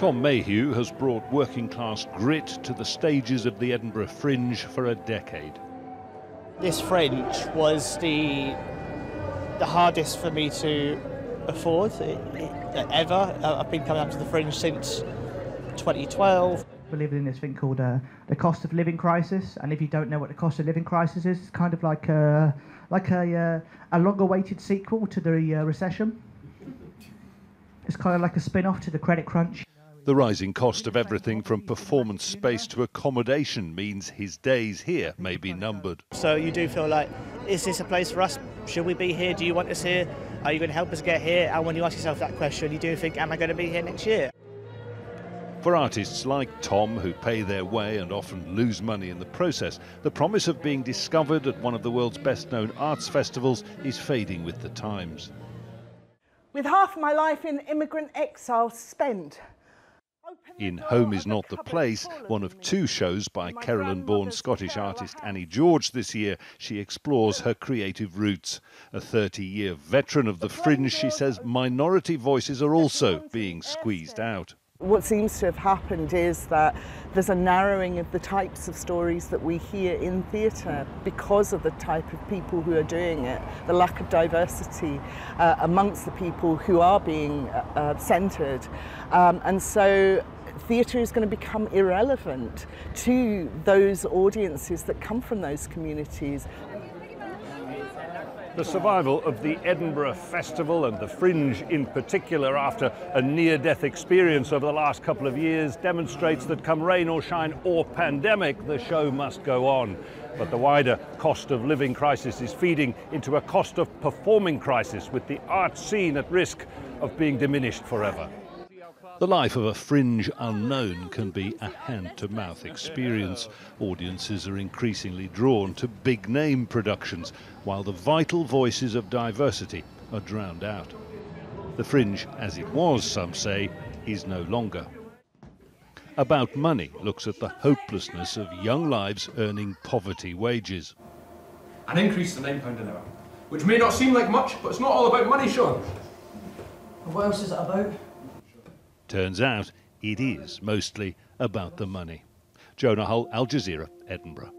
Tom Mayhew has brought working-class grit to the stages of the Edinburgh Fringe for a decade. This Fringe was the hardest for me to afford ever. I've been coming up to the Fringe since 2012. We're living in this thing called the cost of living crisis, and if you don't know what the cost of living crisis is, it's kind of like a long-awaited sequel to the recession. It's kind of like a spin-off to the credit crunch. The rising cost of everything from performance space to accommodation means his days here may be numbered. So you do feel like, is this a place for us? Should we be here? Do you want us here? Are you going to help us get here? And when you ask yourself that question, you do think, am I going to be here next year? For artists like Tom, who pay their way and often lose money in the process, the promise of being discovered at one of the world's best-known arts festivals is fading with the times. With half my life in immigrant exile spent. In Home Is Not the Place, one of two shows by Carolyn-born Scottish artist Annie George this year, she explores her creative roots. A 30-year veteran of the Fringe, she says minority voices are also being squeezed out. What seems to have happened is that there's a narrowing of the types of stories that we hear in theatre because of the type of people who are doing it, the lack of diversity amongst the people who are being centred. And so theatre is going to become irrelevant to those audiences that come from those communities. The survival of the Edinburgh Festival and the Fringe in particular after a near-death experience over the last couple of years demonstrates that come rain or shine or pandemic, the show must go on. But the wider cost of living crisis is feeding into a cost of performing crisis, with the art scene at risk of being diminished forever. The life of a Fringe unknown can be a hand-to-mouth experience. Audiences are increasingly drawn to big-name productions, while the vital voices of diversity are drowned out. The Fringe, as it was, some say, is no longer. About Money looks at the hopelessness of young lives earning poverty wages. An increase to £9 an hour, which may not seem like much, but it's not all about money, Sean. What else is it about? Turns out it is mostly about the money. Jonah, Al Jazeera, Edinburgh.